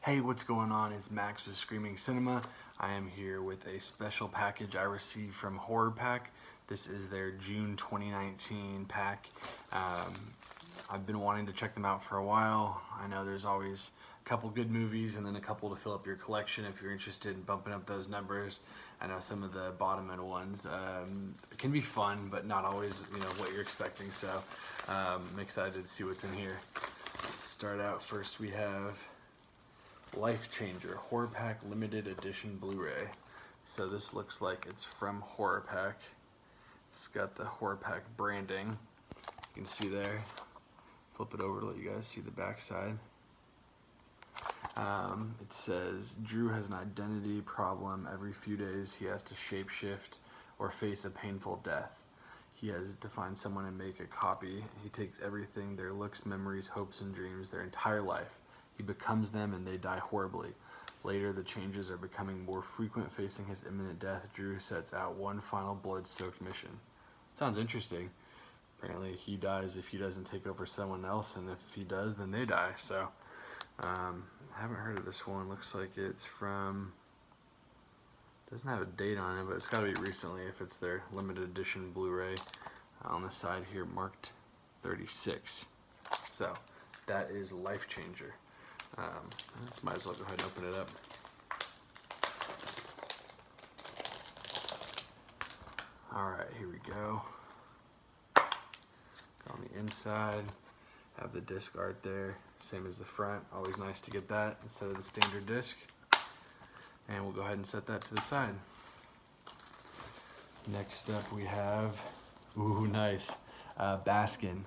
Hey, what's going on? It's Max with Screaming Cinema. I am here with a special package I received from HorrorPack. This is their June 2019 pack. I've been wanting to check them out for a while. I know there's always a couple good movies and then a couple to fill up your collection if you're interested in bumping up those numbers. I know some of the bottom end ones can be fun, but not always what you're expecting. So I'm excited to see what's in here. Let's start out first. We have Lifechanger HorrorPack Limited Edition Blu-ray. So this looks like it's from HorrorPack. It's got the HorrorPack branding. You can see there. Flip it over to let you guys see the back side. It says, Drew has an identity problem. Every few days he has to shapeshift or face a painful death. He has to find someone and make a copy. He takes everything, their looks, memories, hopes, and dreams, their entire life. He becomes them and they die horribly. Later, the changes are becoming more frequent. Facing his imminent death, Drew sets out one final blood-soaked mission. Sounds interesting. Apparently, he dies if he doesn't take over someone else, and if he does, then they die. So, I haven't heard of this one. Looks like it's from... doesn't have a date on it, but it's got to be recently if it's their limited edition Blu-ray. On the side here, marked 36. So, that is Lifechanger. Let's might as well go ahead and open it up. Alright, here we go. On the inside, have the disc art there, same as the front. Always nice to get that instead of the standard disc. And we'll go ahead and set that to the side. Next up we have, ooh, nice, Baskin.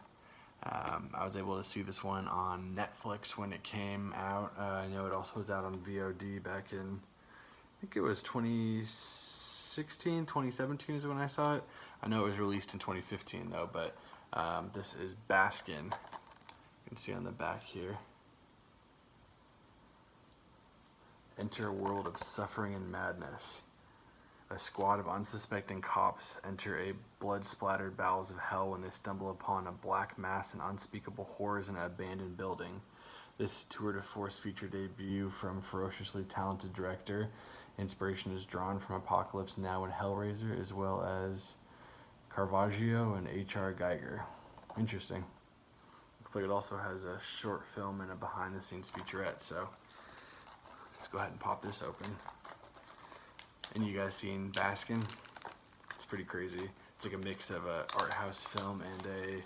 I was able to see this one on Netflix when it came out. I know it also was out on VOD back in, I think it was 2016, 2017 is when I saw it. I know it was released in 2015 though, but this is Baskin. You can see on the back here. Enter a world of suffering and madness. A squad of unsuspecting cops enter a blood-splattered bowels of hell when they stumble upon a black mass and unspeakable horrors in an abandoned building. This tour de force feature debut from ferociously talented director. Inspiration is drawn from Apocalypse Now and Hellraiser, as well as Caravaggio and H.R. Geiger. Interesting. Looks like it also has a short film and a behind-the-scenes featurette, so let's go ahead and pop this open. And you guys seen Baskin? It's pretty crazy. It's like a mix of a art house film and a,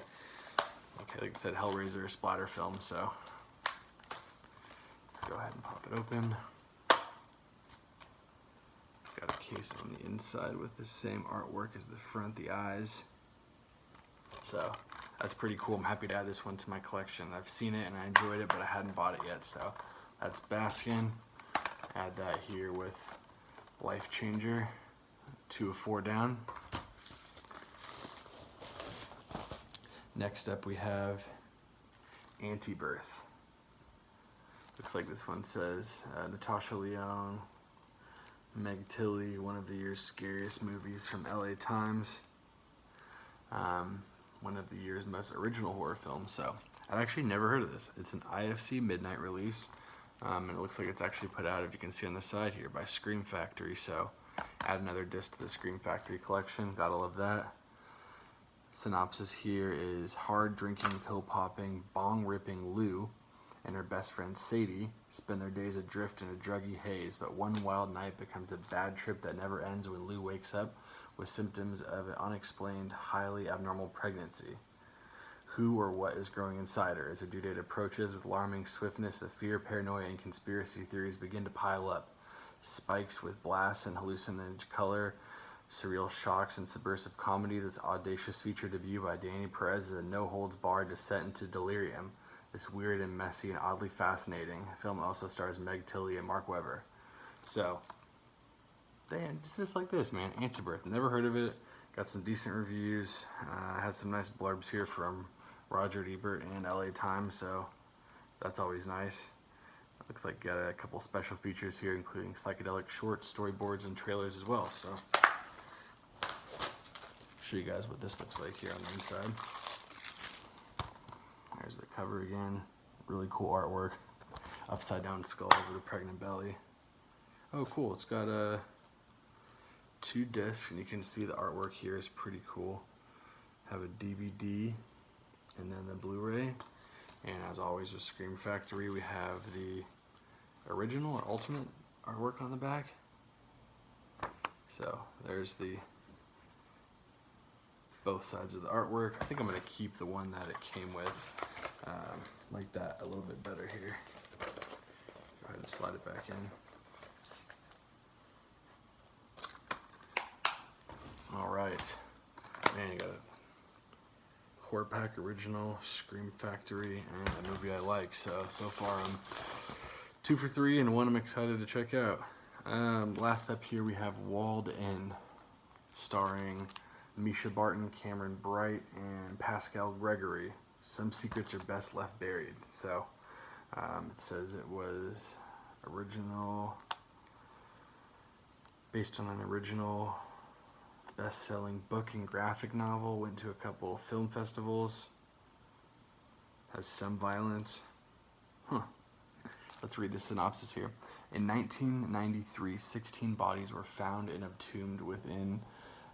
like I said, Hellraiser or splatter film. So let's go ahead and pop it open. Got a case on the inside with the same artwork as the front, the eyes. So that's pretty cool. I'm happy to add this one to my collection. I've seen it and I enjoyed it, but I hadn't bought it yet. So that's Baskin. Add that here with Lifechanger, 2 of 4 down. Next up we have AntiBirth. Looks like this one says Natasha Lyonne, Meg Tilly, one of the year's scariest movies from LA Times. One of the year's most original horror films. So I'd actually never heard of this. It's an IFC midnight release. And it looks like it's actually put out, if you can see on the side here, by Scream Factory. So add another disc to the Scream Factory collection. Gotta love that. Synopsis here is hard drinking, pill popping, bong ripping Lou and her best friend Sadie spend their days adrift in a druggy haze, but one wild night becomes a bad trip that never ends when Lou wakes up with symptoms of an unexplained, highly abnormal pregnancy. Who or what is growing inside her? As her due date approaches with alarming swiftness, the fear, paranoia, and conspiracy theories begin to pile up. Spikes with blasts and hallucinogenic color, surreal shocks, and subversive comedy. This audacious feature debut by Danny Perez is a no-holds-barred descent into delirium. This weird and messy and oddly fascinating film also stars Meg Tilly and Mark Webber. So, damn, it's just like this, man. AntiBirth. Never heard of it. Got some decent reviews. Has some nice blurbs here from Roger Ebert and LA Times, so that's always nice. Looks like got a couple special features here, including psychedelic shorts, storyboards, and trailers as well. So, show you guys what this looks like here on the inside. There's the cover again. Really cool artwork. upside down skull over the pregnant belly. Oh, cool. It's got 2 discs, and you can see the artwork here is pretty cool. Have a DVD and then the Blu-ray. And as always with Scream Factory, we have the original or ultimate artwork on the back. So there's both sides of the artwork. I think I'm going to keep the one that it came with, like that, a little bit better here. Go ahead and slide it back in. All right, man, you got a HorrorPack original, Scream Factory, and a movie I like. So far I'm 2 for 3, and one I'm excited to check out. Last up here we have Walled In, starring Misha Barton, Cameron Bright, and Pascal Gregory. Some secrets are best left buried. So it says it was based on an original best-selling book and graphic novel, went to a couple of film festivals, has some violence. Let's read the synopsis here. In 1993, 16 bodies were found and entombed within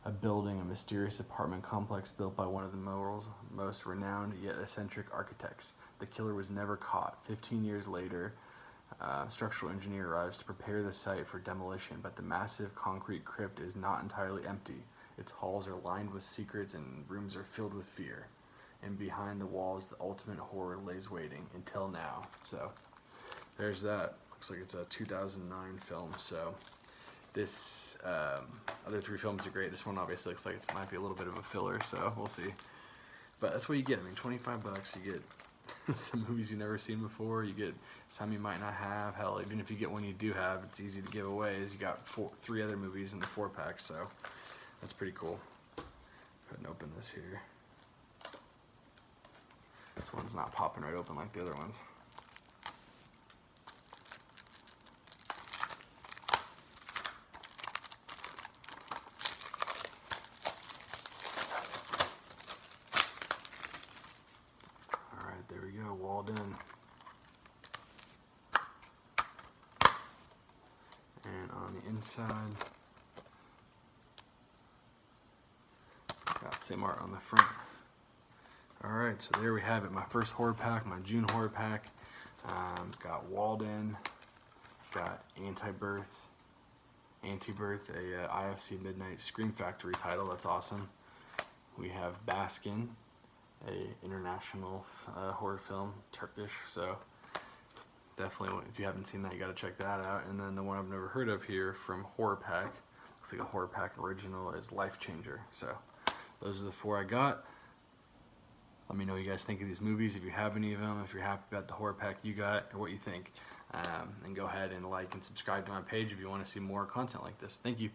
a building, a mysterious apartment complex built by one of the most renowned yet eccentric architects. The killer was never caught. 15 years later, a structural engineer arrives to prepare the site for demolition, but the massive concrete crypt is not entirely empty. Its halls are lined with secrets and rooms are filled with fear. And behind the walls, the ultimate horror lays waiting until now. So there's that. Looks like it's a 2009 film. So this other 3 films are great. This one obviously looks like it might be a little bit of a filler, so we'll see. But that's what you get. I mean, $25, you get some movies you've never seen before. You get some you might not have. Hell, even if you get one you do have, it's easy to give away. As you got 3 other movies in the 4-pack, so that's pretty cool. Go ahead and open this here. This one's not popping right open like the other ones. Alright, there we go, Walled In. And on the inside, got same art on the front. Alright, so there we have it. My first HorrorPack, my June HorrorPack. Got Walled In, got AntiBirth, a IFC Midnight Scream Factory title. That's awesome. We have Baskin, a international horror film, Turkish. So definitely, if you haven't seen that, you got to check that out. And then the one I've never heard of here from HorrorPack, looks like a HorrorPack original, is Lifechanger. So those are the 4 I got. Let me know what you guys think of these movies, if you have any of them, if you're happy about the HorrorPack you got, or what you think. And go ahead and like and subscribe to my page if you want to see more content like this. Thank you.